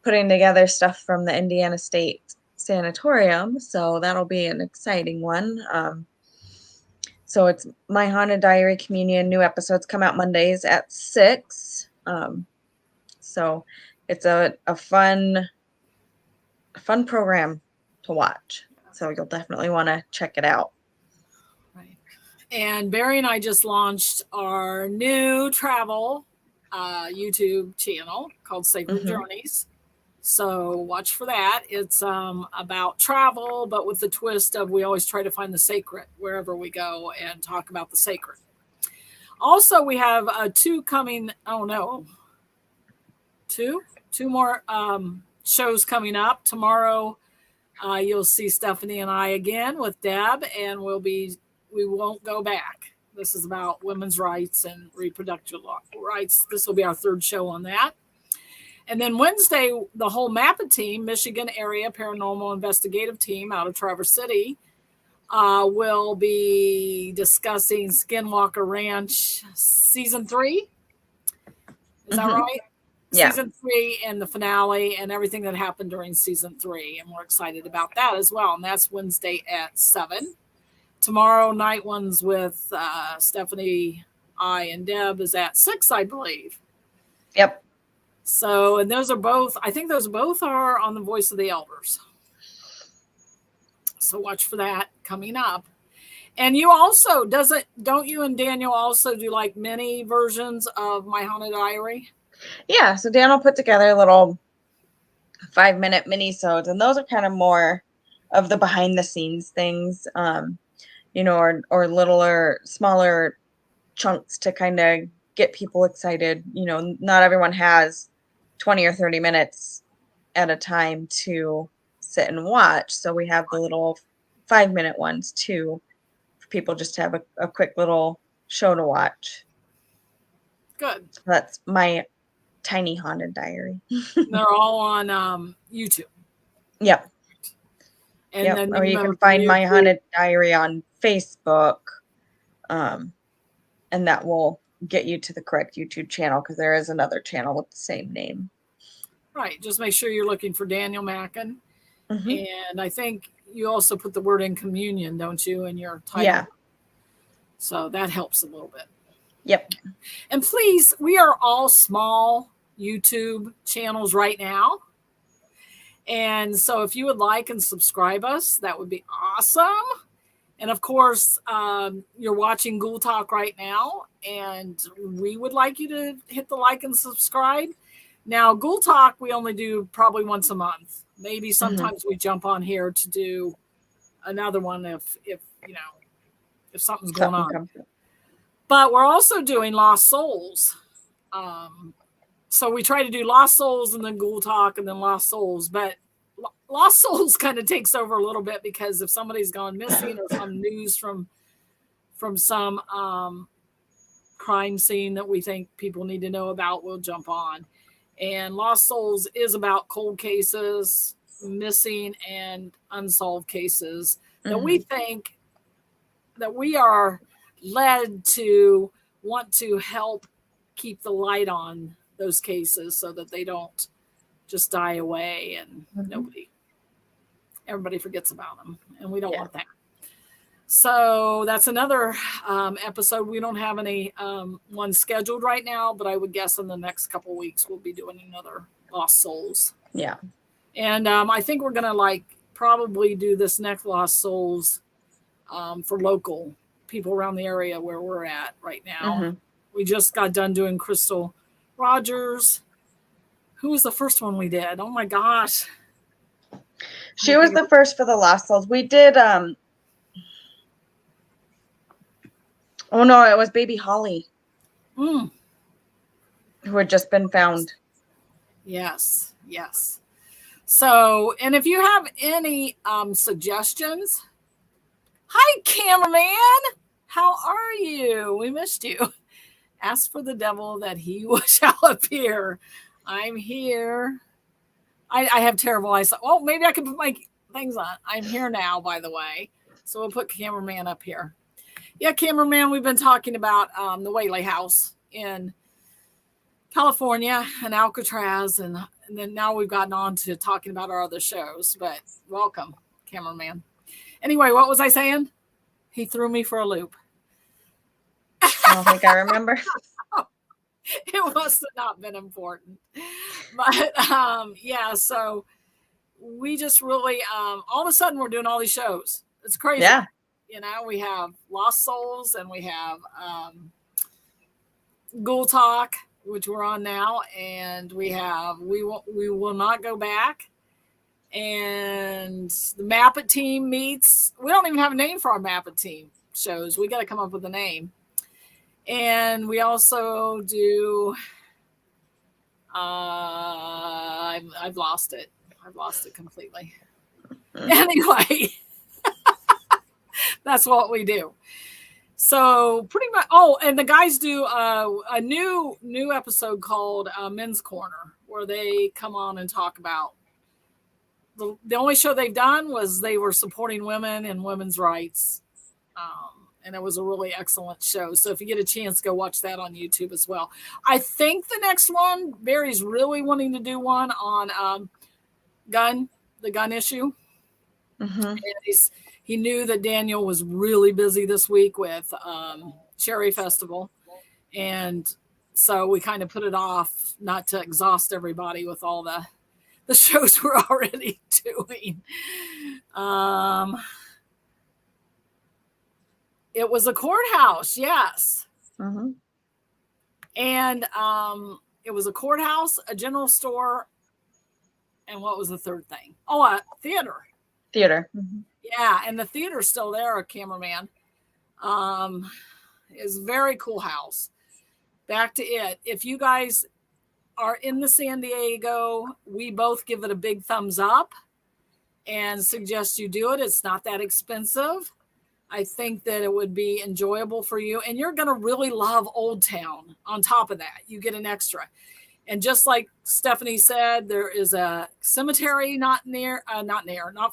A: putting together stuff from the Indiana State Sanatorium, so that'll be an exciting one. So it's My Haunted Diary Communion. New episodes come out Mondays at 6. So it's a fun program to watch. So you'll definitely want to check it out.
B: Right. And Barry and I just launched our new travel YouTube channel called Sacred Journeys. So watch for that. It's about travel, but with the twist of we always try to find the sacred wherever we go and talk about the sacred. Also, we have two more shows coming up. Tomorrow, you'll see Stephanie and I again with Deb, and we won't go back. This is about women's rights and reproductive rights. This will be our third show on that. And then Wednesday, the whole MAPPA team, Michigan Area Paranormal Investigative Team out of Traverse City, will be discussing Skinwalker Ranch Season 3. Is that right?
A: Yeah.
B: Season 3 and the finale and everything that happened during Season 3. And we're excited about that as well. And that's Wednesday at 7. Tomorrow night one's with Stephanie, I, and Deb is at 6, I believe.
A: Yep.
B: So, and those both are on the Voice of the Elders. So watch for that coming up. And you also, don't you and Daniel also do like mini versions of My Haunted Diary?
A: Yeah, so Daniel put together little 5-minute mini-sodes, and those are kind of more of the behind the scenes things, or littler, smaller chunks to kind of get people excited. Not everyone has 20 or 30 minutes at a time to sit and watch. So we have the little 5-minute ones too, for people just to have a quick little show to watch.
B: Good.
A: So that's My Tiny Haunted Diary.
B: They're all on YouTube.
A: Yep.
B: And then
A: or you can find My Haunted Diary on Facebook. And that will get you to the correct YouTube channel, because there is another channel with the same name.
B: Right. Just make sure you're looking for Daniel Mackin. And I think you also put the word in communion, don't you, in your title?
A: Yeah.
B: So that helps a little bit.
A: Yep.
B: And please, we are all small YouTube channels right now. And so if you would like and subscribe us, that would be awesome. And of course, you're watching Ghoul Talk right now, and we would like you to hit the like and subscribe. Now, Ghoul Talk, we only do probably once a month. Maybe sometimes we jump on here to do another one if something's going on. But we're also doing Lost Souls. So we try to do Lost Souls and then Ghoul Talk and then Lost Souls. But Lost Souls kind of takes over a little bit, because if somebody's gone missing or some news from some crime scene that we think people need to know about, we'll jump on. And Lost Souls is about cold cases, missing and unsolved cases that we think that we are led to want to help keep the light on those cases so that they don't just die away and everybody forgets about them, and we don't want that. So that's another episode. We don't have any one scheduled right now, but I would guess in the next couple of weeks we'll be doing another Lost Souls.
A: Yeah.
B: And I think we're gonna probably do this next Lost Souls for local people around the area where we're at right now. We just got done doing Crystal Rogers. Who was the first one we did? Oh my gosh.
A: She was the first for the Lost Souls. We did Oh no, it was baby Holly
B: Mm.
A: who had just been found.
B: Yes, yes. So, and if you have any suggestions, hi, cameraman. How are you? We missed you. Ask for the devil that he shall appear. I'm here. I have terrible eyesight. Oh, maybe I can put my things on. I'm here now, by the way. So we'll put cameraman up here. Yeah, cameraman, we've been talking about the Whaley house in California and Alcatraz, and then now we've gotten on to talking about our other shows. But welcome, cameraman. Anyway, what was I saying? He threw me for a loop.
A: I don't think I remember.
B: It must have not been important. But yeah, so we just really all of a sudden we're doing all these shows. It's crazy.
A: Yeah.
B: You know, we have Lost Souls and we have Ghoul Talk, which we're on now, and we have we will not go back. And the Map It team meets. We don't even have a name for our Map It team shows. We got to come up with a name. And we also do. I've lost it. I've lost it completely. Anyway, that's what we do. So pretty much. Oh, and the guys do a new episode called Men's Corner, where they come on and talk about the only show they've done was they were supporting women and women's rights. And it was a really excellent show. So if you get a chance, go watch that on YouTube as well. I think the next one, Barry's really wanting to do one on the gun issue.
A: Mm-hmm.
B: And he knew that Daniel was really busy this week with Cherry Festival. And so we kind of put it off, not to exhaust everybody with all the shows we're already doing. It was a courthouse, yes.
A: Mm-hmm.
B: And it was a courthouse, a general store, and what was the third thing? Oh, a theater.
A: Theater. Mm-hmm.
B: Yeah, and the theater's still there, a cameraman. It's a very cool house. Back to it. If you guys are in the San Diego, we both give it a big thumbs up and suggest you do it. It's not that expensive. I think that it would be enjoyable for you. And you're going to really love Old Town. On top of that, you get an extra. And just like Stephanie said, there is a cemetery not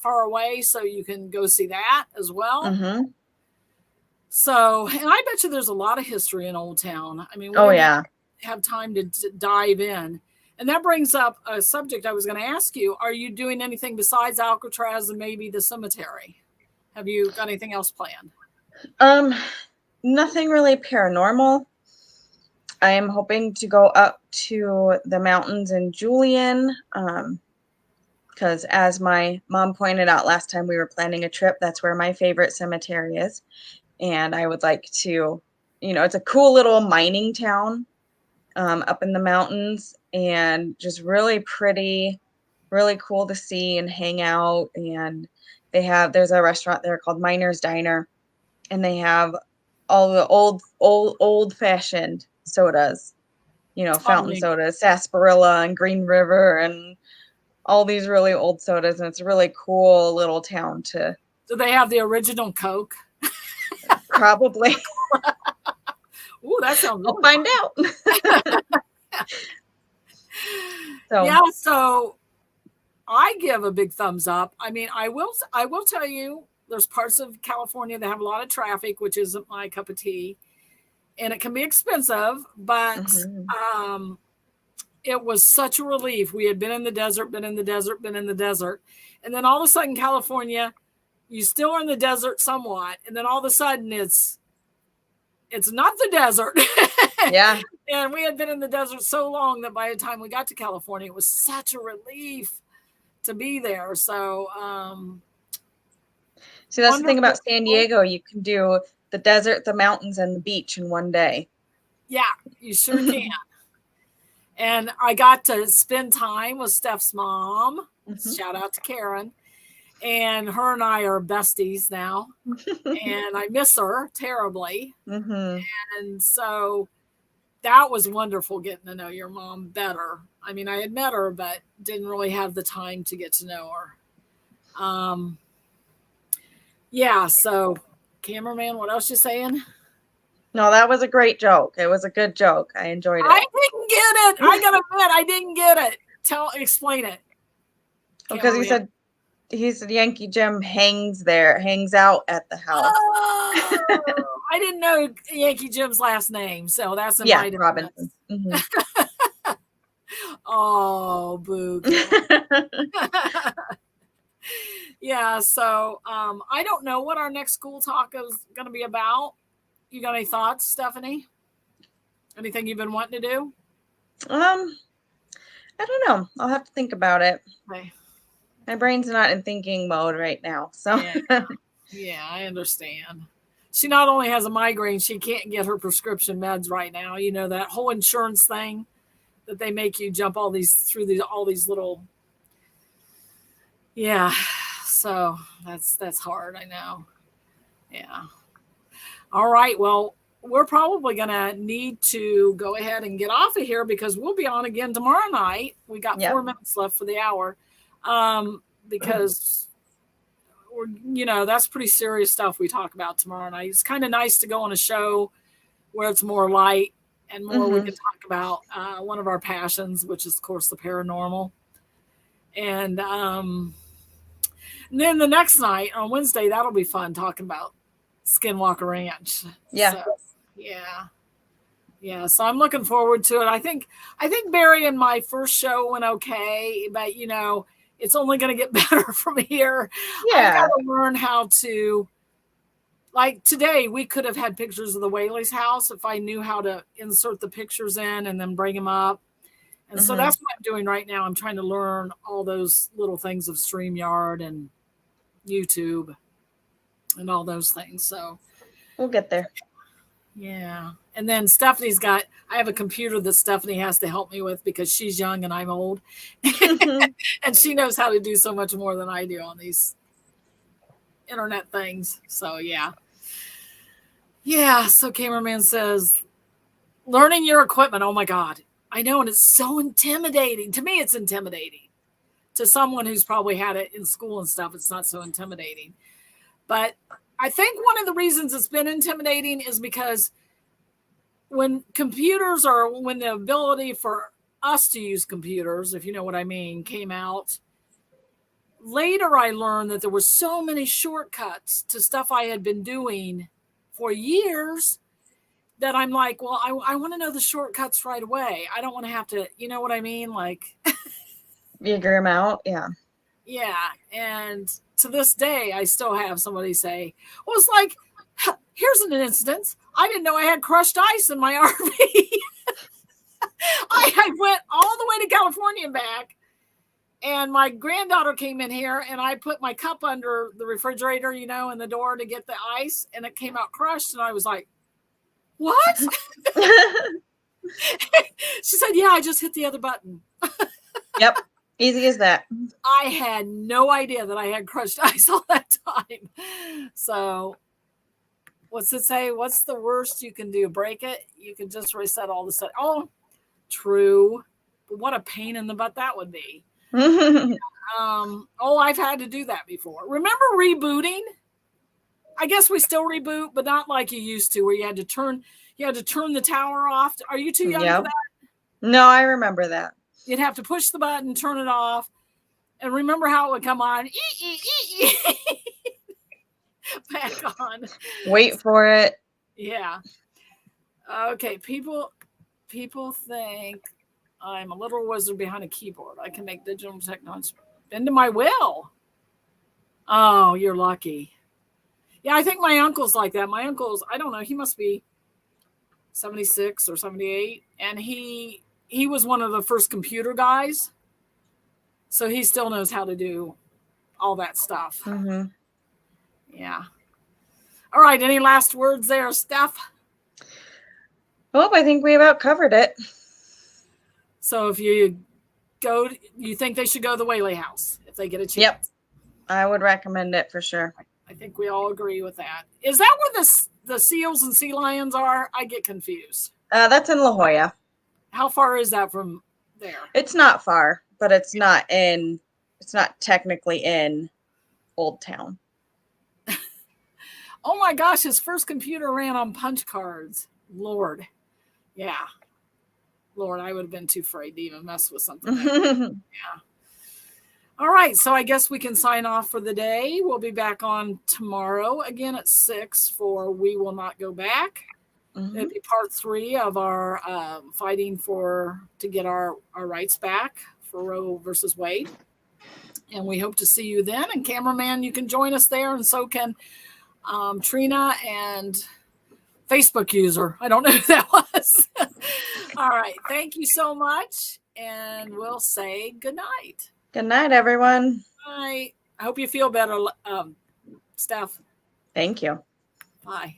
B: far away. So you can go see that as well.
A: Mm-hmm.
B: So, and I bet you there's a lot of history in Old Town. I mean, we have time to dive in. And that brings up a subject I was going to ask you. Are you doing anything besides Alcatraz and maybe the cemetery? Have you got anything else planned?
A: Nothing really paranormal. I am hoping to go up to the mountains in Julian, because as my mom pointed out last time we were planning a trip, that's where my favorite cemetery is. And I would like to, it's a cool little mining town up in the mountains, and just really pretty, really cool to see and hang out. And there's a restaurant there called Miner's Diner, and they have all the old fashioned sodas, fountain sodas, sarsaparilla and Green River and all these really old sodas. And it's a really cool little town to.
B: Do they have the original Coke?
A: Probably.
B: Ooh, that sounds
A: I'll find out.
B: So I give a big thumbs up. I mean, I will tell you, there's parts of California that have a lot of traffic, which isn't my cup of tea, and it can be expensive, but
A: mm-hmm.
B: It was such a relief. We had been in the desert, and then all of a sudden California, you still are in the desert somewhat, and then all of a sudden it's not the desert.
A: Yeah.
B: And we had been in the desert so long that by the time we got to California, it was such a relief to be there. So,
A: see, that's the thing about San Diego. You can do the desert, the mountains, and the beach in one day.
B: Yeah, you sure can. And I got to spend time with Steph's mom. Mm-hmm. Shout out to Karen. And her and I are besties now. And I miss her terribly.
A: Mm-hmm.
B: And so that was wonderful getting to know your mom better. I mean, I had met her, but didn't really have the time to get to know her. Yeah, so cameraman, what else you saying?
A: No, that was a great joke. It was a good joke. I enjoyed it.
B: I didn't get it. I gotta admit, I didn't get it. Explain it.
A: Because he said Yankee Jim hangs out at the house.
B: Oh, I didn't know Yankee Jim's last name, so that's in my
A: Robinson. Mm-hmm.
B: Oh, boo. Yeah, so I don't know what our next school talk is going to be about. You got any thoughts, Stephanie? Anything you've been wanting to do?
A: I don't know. I'll have to think about it.
B: Okay.
A: My brain's not in thinking mode right now. So
B: yeah, I understand. She not only has a migraine, she can't get her prescription meds right now. You know, that whole insurance thing that they make you jump all these little. Yeah. So that's hard. I know. Yeah. All right. Well, we're probably going to need to go ahead and get off of here because we'll be on again tomorrow night. We got 4 minutes left for the hour. Because that's pretty serious stuff we talk about tomorrow night. It's kind of nice to go on a show where it's more light and more we can talk about one of our passions, which is of course the paranormal. And then the next night on Wednesday, that'll be fun talking about Skinwalker Ranch.
A: Yeah.
B: So, yeah. So I'm looking forward to it. I think Barry and my first show went okay, but it's only going to get better from here.
A: Yeah.
B: I've got to learn how to, like today, we could have had pictures of the Whaley's house if I knew how to insert the pictures in and then bring them up. And so that's what I'm doing right now. I'm trying to learn all those little things of StreamYard and YouTube and all those things. So
A: we'll get there.
B: Yeah. And then I have a computer that Stephanie has to help me with because she's young and I'm old. And she knows how to do so much more than I do on these internet things. So, yeah. Yeah. So, cameraman says, learning your equipment. Oh, my God. I know. And it's so intimidating. To me, it's intimidating. To someone who's probably had it in school and stuff, it's not so intimidating. But I think one of the reasons it's been intimidating is because when the ability for us to use computers, if you know what I mean, came out, later I learned that there were so many shortcuts to stuff I had been doing for years that I'm like, well, I want to know the shortcuts right away. I don't want to have to, you know what I mean? Like
A: figure them out. Yeah.
B: Yeah. And to this day, I still have somebody say, well, it's like, here's an instance. I didn't know I had crushed ice in my RV. I went all the way to California and back. And my granddaughter came in here and I put my cup under the refrigerator, in the door to get the ice. And it came out crushed. And I was like, what? She said, yeah, I just hit the other button.
A: Yep. Easy as that.
B: I had no idea that I had crushed ice all that time. So what's it say? What's the worst you can do? Break it? You can just reset all the stuff. Oh, true. But what a pain in the butt that would be. I've had to do that before. Remember rebooting? I guess we still reboot, but not like you used to, where you had to turn the tower off. Are you too young for that?
A: No, I remember that.
B: You'd have to push the button, turn it off, and remember how it would come on. Back on.
A: Wait for it.
B: Yeah. Okay. People think I'm a little wizard behind a keyboard. I can make digital technology bend to my will. Oh, you're lucky. Yeah, I think my uncle's like that. My uncle's, I don't know, he must be 76 or 78. And he was one of the first computer guys. So he still knows how to do all that stuff.
A: Mm-hmm.
B: Yeah. All right. Any last words there, Steph?
A: Well, I think we about covered it.
B: So if you think they should go to the Whaley house if they get a chance?
A: Yep. I would recommend it for sure.
B: I think we all agree with that. Is that where the seals and sea lions are? I get confused.
A: That's in La Jolla.
B: How far is that from there?
A: It's not far, but it's not technically in Old Town.
B: Oh my gosh, his first computer ran on punch cards. Lord. Yeah. Lord, I would have been too afraid to even mess with something like that. Yeah. All right, so I guess we can sign off for the day. We'll be back on tomorrow again at 6 for We Will Not Go Back. Mm-hmm. It'll be part 3 of our fighting to get our rights back for Roe versus Wade. And we hope to see you then. And cameraman, you can join us there, and so can Trina and Facebook user. I don't know who that was. All right. Thank you so much. And we'll say good night.
A: Good night, everyone.
B: Bye. I hope you feel better, Steph.
A: Thank you.
B: Bye.